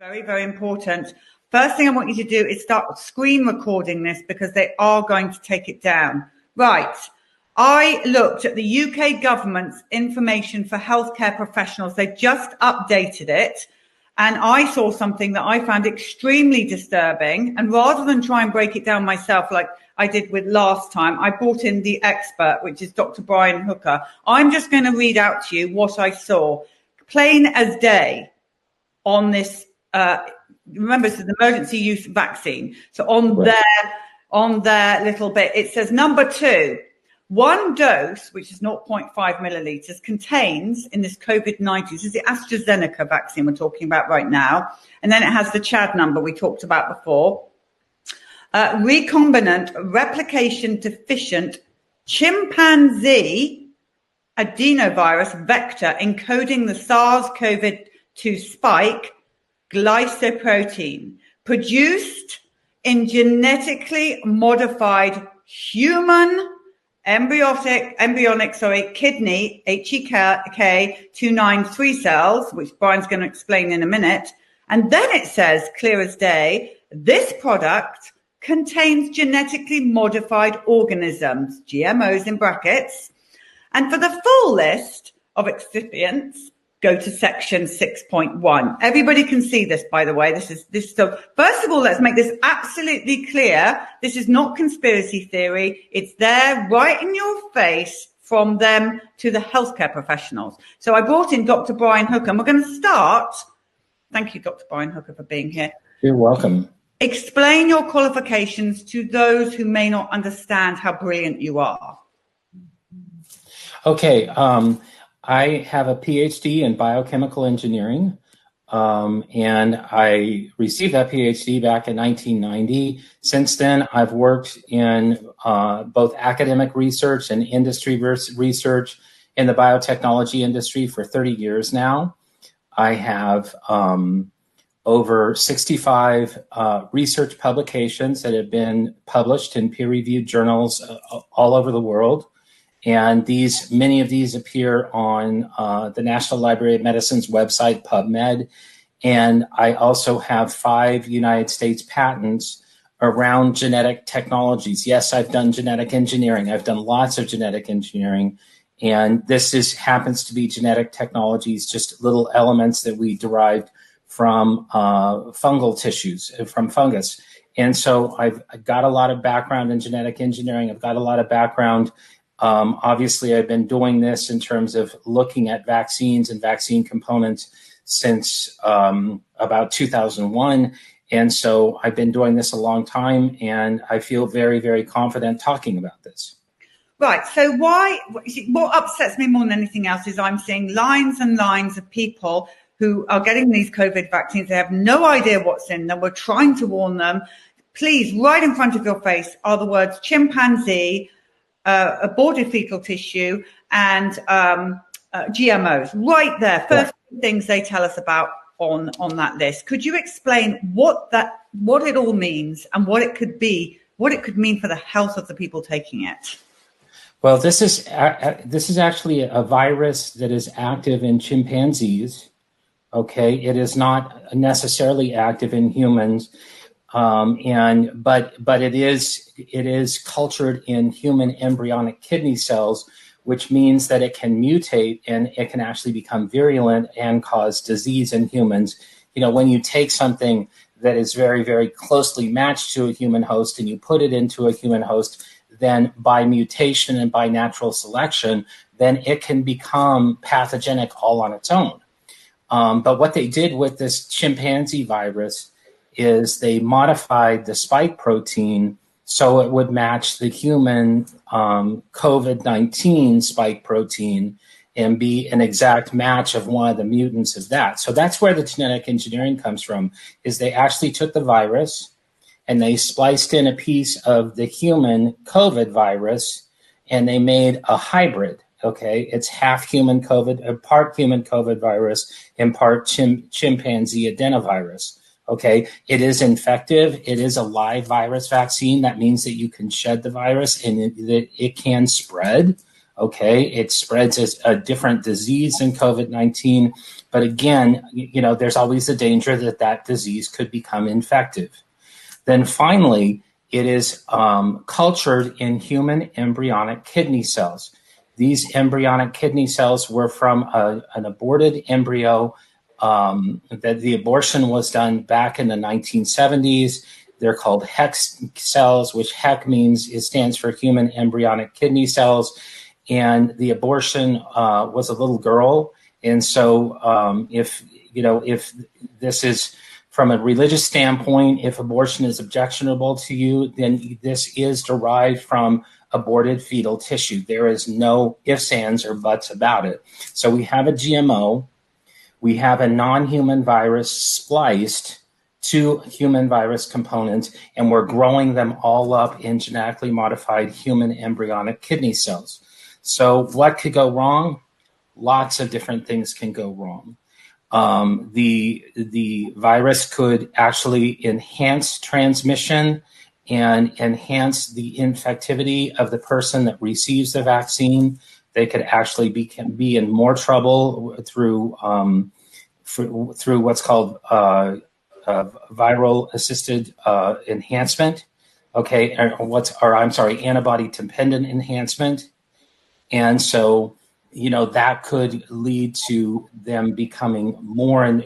Very, very important. First thing I want you to do is start screen recording this because they are going to take it down. Right. I looked at the UK government's information for healthcare professionals. They just updated it. And I saw something that I found extremely disturbing. And rather than try and break it down myself like I did with last time, I brought in the expert, which is Dr. Brian Hooker. I'm just going to read out to you what I saw. Plain as day on this. Remember, it's an emergency use vaccine. So on their little bit, it says number 2, 1 dose, which is 0.5 milliliters, contains in this COVID-19, this is the Astra Zeneca vaccine we're talking about right now. And then it has the CHAD number we talked about before. Recombinant replication deficient chimpanzee adenovirus vector encoding the SARS-CoV-2 spike glycoprotein produced in genetically modified human embryonic kidney HEK 293 cells, which Brian's going to explain in a minute. And then it says, clear as day, this product contains genetically modified organisms, GMOs in brackets. And for the full list of excipients, go to section 6.1. Everybody can see this, by the way. This is so. First of all, let's make this absolutely clear. This is not conspiracy theory. It's there right in your face from them to the healthcare professionals. So I brought in Dr. Brian Hooker, and we're going to start. Thank you, Dr. Brian Hooker, for being here. You're welcome. Explain your qualifications to those who may not understand how brilliant you are. Okay. I have a PhD in biochemical engineering, and I received that PhD back in 1990. Since then, I've worked in both academic research and industry research in the biotechnology industry for 30 years now. I have over 65 research publications that have been published in peer-reviewed journals all over the world. And many of these appear on the National Library of Medicine's website, PubMed. And I also have 5 United States patents around genetic technologies. Yes, I've done genetic engineering. I've done lots of genetic engineering. And this happens to be genetic technologies, just little elements that we derived from fungal tissues, from fungus. And so I've got a lot of background in genetic engineering. I've got a lot of background. Obviously, I've been doing this in terms of looking at vaccines and vaccine components since about 2001. And so I've been doing this a long time, and I feel very, very confident talking about this. Right. So what upsets me more than anything else is I'm seeing lines and lines of people who are getting these COVID vaccines. They have no idea what's in them. We're trying to warn them. Please, right in front of your face are the words chimpanzee, aborted fetal tissue, and GMOs right there. First things they tell us about on that list. Could you explain what it all means and what it could mean for the health of the people taking it? Well, this is actually a virus that is active in chimpanzees. Okay, it is not necessarily active in humans. But it is cultured in human embryonic kidney cells, which means that it can mutate and it can actually become virulent and cause disease in humans. You know, when you take something that is very, very closely matched to a human host and you put it into a human host, then by mutation and by natural selection, then it can become pathogenic all on its own. But what they did with this chimpanzee virus is they modified the spike protein so it would match the human COVID-19 spike protein and be an exact match of one of the mutants of that. So that's where the genetic engineering comes from, is they actually took the virus and they spliced in a piece of the human COVID virus and they made a hybrid. Okay, it's half human COVID, part human COVID virus and part chimpanzee adenovirus. Okay, it is infective. It is a live virus vaccine. That means that you can shed the virus and it can spread. Okay, it spreads as a different disease than COVID-19, but again, there's always the danger that that disease could become infective. Then finally, it is cultured in human embryonic kidney cells. These embryonic kidney cells were from an aborted embryo. That the abortion was done back in the 1970s. They're called HEK cells, which HEK stands for human embryonic kidney cells. And the abortion was a little girl. And so if this is from a religious standpoint, if abortion is objectionable to you, then this is derived from aborted fetal tissue. There is no ifs, ands, or buts about it. So we have a GMO. We have a non-human virus spliced to human virus components, and we're growing them all up in genetically modified human embryonic kidney cells. So what could go wrong? Lots of different things can go wrong. The virus could actually enhance transmission and enhance the infectivity of the person that receives the vaccine. They could actually be in more trouble through what's called viral assisted enhancement. Okay, antibody dependent enhancement. And so, that could lead to them becoming more, and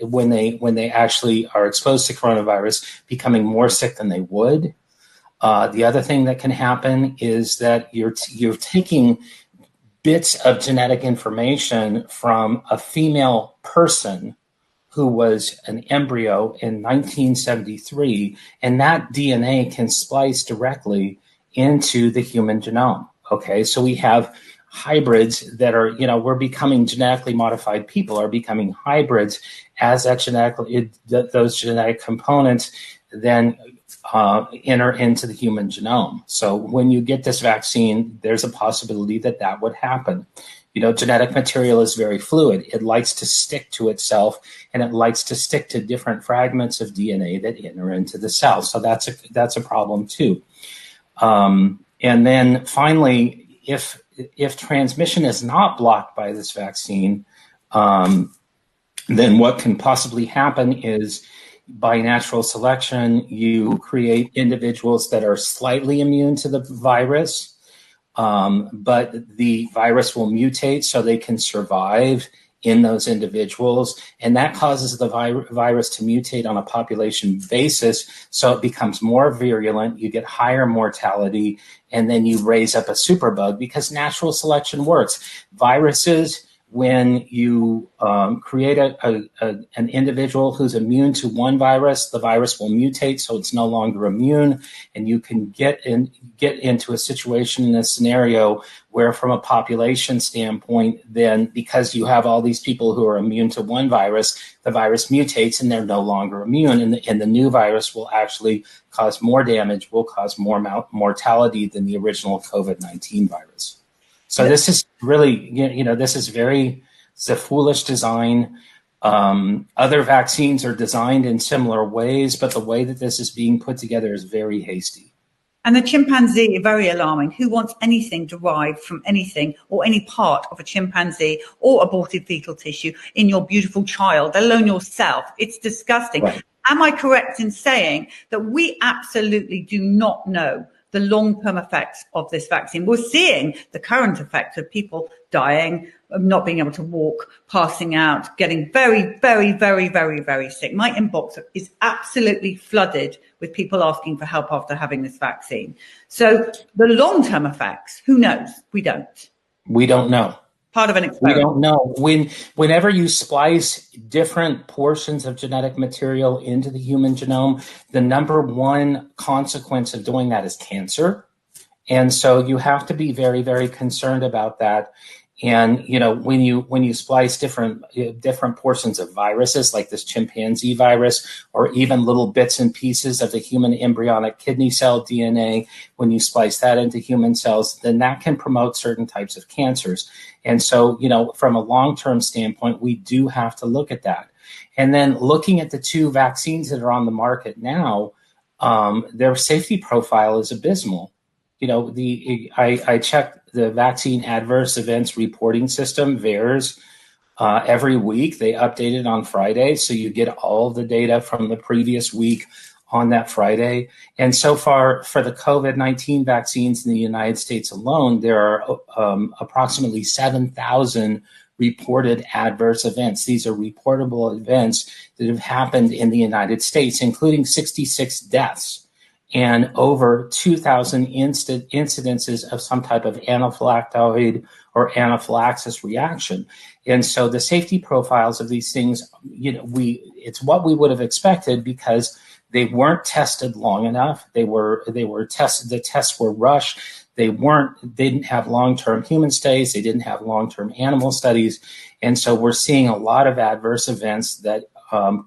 when they actually are exposed to coronavirus, becoming more sick than they would. The other thing that can happen is that you're taking bits of genetic information from a female person who was an embryo in 1973, and that DNA can splice directly into the human genome. Okay, so we have hybrids that are, we're becoming genetically modified people are becoming hybrids as those genetic components then enter into the human genome. So when you get this vaccine, there's a possibility that would happen. Genetic material is very fluid. It likes to stick to itself, and it likes to stick to different fragments of DNA that enter into the cell. So that's a problem too. And then finally, if transmission is not blocked by this vaccine, then what can possibly happen is by natural selection, you create individuals that are slightly immune to the virus, but the virus will mutate so they can survive in those individuals. And that causes the virus to mutate on a population basis. So it becomes more virulent, you get higher mortality, and then you raise up a superbug because natural selection works. Viruses, when you create an individual who's immune to one virus, the virus will mutate so it's no longer immune, and you can get into a situation in a scenario where from a population standpoint, then because you have all these people who are immune to one virus, the virus mutates and they're no longer immune, and the new virus will actually cause more damage, will cause more mortality than the original COVID-19 virus. So this is really, it's a foolish design. Other vaccines are designed in similar ways, but the way that this is being put together is very hasty. And the chimpanzee, very alarming. Who wants anything derived from anything or any part of a chimpanzee or aborted fetal tissue in your beautiful child, let alone yourself? It's disgusting. Right. Am I correct in saying that we absolutely do not know the long-term effects of this vaccine? We're seeing the current effects of people dying, not being able to walk, passing out, getting very, very, very, very, very sick. My inbox is absolutely flooded with people asking for help after having this vaccine. So the long-term effects, who knows? We don't. We don't know. Part of an experiment. We don't know. Whenever you splice different portions of genetic material into the human genome, the number one consequence of doing that is cancer. And so you have to be very, very concerned about that. And, when you splice different portions of viruses like this chimpanzee virus, or even little bits and pieces of the human embryonic kidney cell DNA, when you splice that into human cells, then that can promote certain types of cancers. And so, from a long-term standpoint, we do have to look at that. And then looking at the two vaccines that are on the market now, their safety profile is abysmal. I checked the vaccine adverse events reporting system, VAERS, every week. They update it on Friday, so you get all the data from the previous week on that Friday. And so far, for the COVID-19 vaccines in the United States alone, there are approximately 7,000 reported adverse events. These are reportable events that have happened in the United States, including 66 deaths and over 2,000 incidences of some type of anaphylactoid or anaphylaxis reaction. And so the safety profiles of these things, it's what we would have expected because they weren't tested long enough. They were tested. The tests were rushed. They didn't have long-term human studies. They didn't have long-term animal studies. And so we're seeing a lot of adverse events that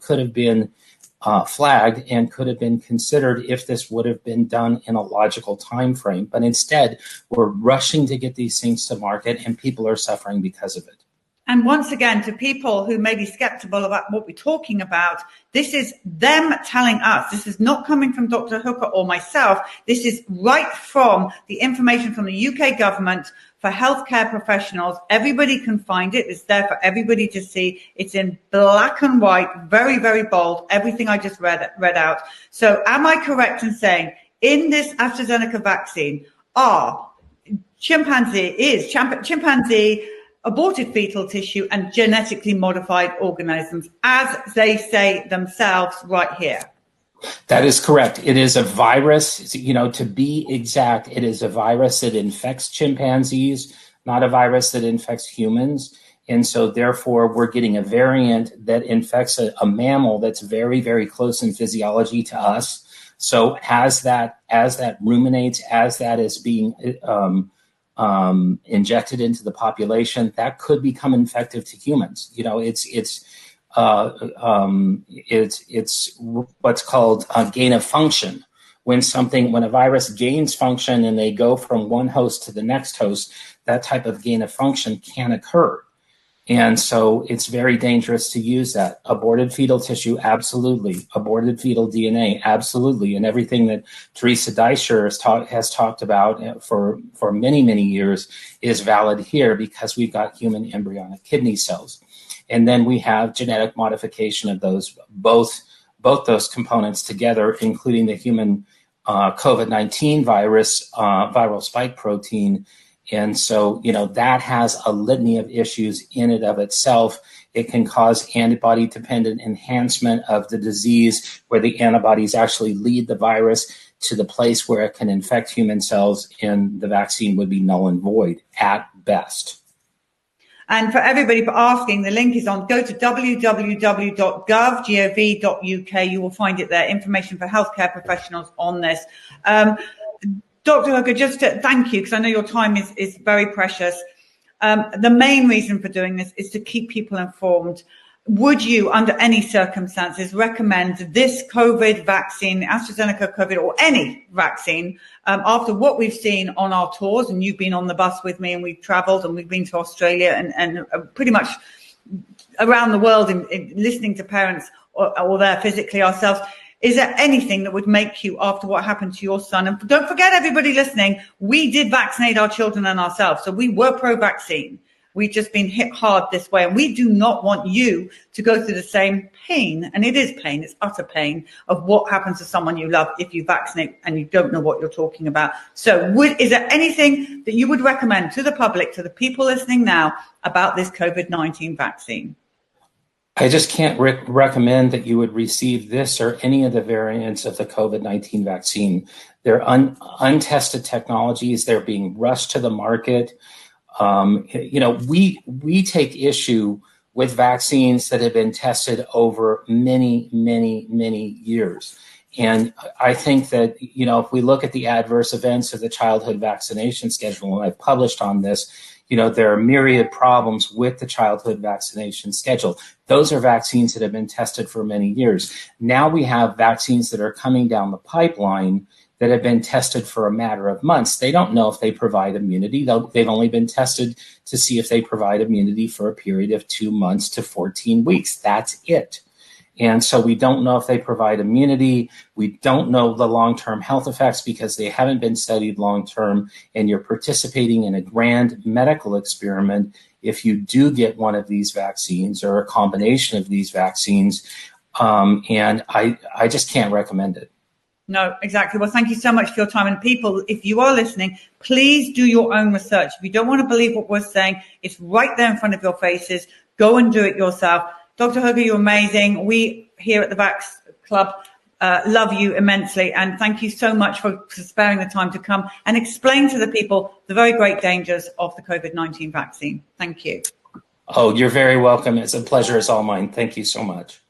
could have been flagged and could have been considered if this would have been done in a logical time frame. But instead, we're rushing to get these things to market, and people are suffering because of it. And once again, to people who may be skeptical about what we're talking about, this is them telling us. This is not coming from Dr. Hooker or myself. This is right from the information from the UK government for healthcare professionals. Everybody can find it. It's there for everybody to see. It's in black and white, very, very bold, everything I just read out. So am I correct in saying in this AstraZeneca vaccine are chimpanzee, aborted fetal tissue, and genetically modified organisms, as they say themselves right here? That is correct. It is a virus, to be exact, it is a virus that infects chimpanzees, not a virus that infects humans. And so therefore, we're getting a variant that infects a mammal that's very, very close in physiology to us. So as that ruminates, as that is being injected into the population, that could become infective to humans. It's what's called gain of function. When a virus gains function and they go from one host to the next host, that type of gain of function can occur. And so it's very dangerous to use that. Aborted fetal tissue, absolutely. Aborted fetal DNA, absolutely. And everything that Teresa Deischer has talked about for many, many years is valid here because we've got human embryonic kidney cells. And then we have genetic modification of those, both those components together, including the human COVID-19 virus, viral spike protein. And so, that has a litany of issues in and of itself. It can cause antibody-dependent enhancement of the disease, where the antibodies actually lead the virus to the place where it can infect human cells, and the vaccine would be null and void at best. And for everybody for asking, the link is on. Go to www.gov.uk. You will find it there. Information for healthcare professionals on this. Dr. Hooker, just to thank you, because I know your time is very precious. The main reason for doing this is to keep people informed. Would you, under any circumstances, recommend this COVID vaccine, AstraZeneca COVID, or any vaccine, after what we've seen on our tours, and you've been on the bus with me, and we've traveled, and we've been to Australia and pretty much around the world in listening to parents or there physically ourselves? Is there anything that would make you, after what happened to your son? And don't forget, everybody listening, we did vaccinate our children and ourselves. So we were pro-vaccine. We've just been hit hard this way. And we do not want you to go through the same pain. And it is pain. It's utter pain of what happens to someone you love if you vaccinate and you don't know what you're talking about. So is there anything that you would recommend to the public, to the people listening now, about this COVID-19 vaccine? I just can't recommend that you would receive this or any of the variants of the COVID-19 vaccine. They're untested technologies. They're being rushed to the market. We take issue with vaccines that have been tested over many, many, many years. And I think that, if we look at the adverse events of the childhood vaccination schedule, and I've published on this, there are myriad problems with the childhood vaccination schedule. Those are vaccines that have been tested for many years. Now we have vaccines that are coming down the pipeline that have been tested for a matter of months. They don't know if they provide immunity. They've only been tested to see if they provide immunity for a period of 2 months to 14 weeks. That's it. And so we don't know if they provide immunity. We don't know the long-term health effects because they haven't been studied long-term, and you're participating in a grand medical experiment if you do get one of these vaccines or a combination of these vaccines. And I just can't recommend it. No, exactly. Well, thank you so much for your time. And people, if you are listening, please do your own research. If you don't want to believe what we're saying, it's right there in front of your faces. Go and do it yourself. Dr. Hugger, you're amazing. We here at the Vax Club love you immensely. And thank you so much for sparing the time to come and explain to the people the very great dangers of the COVID-19 vaccine. Thank you. Oh, you're very welcome. It's a pleasure. It's all mine. Thank you so much.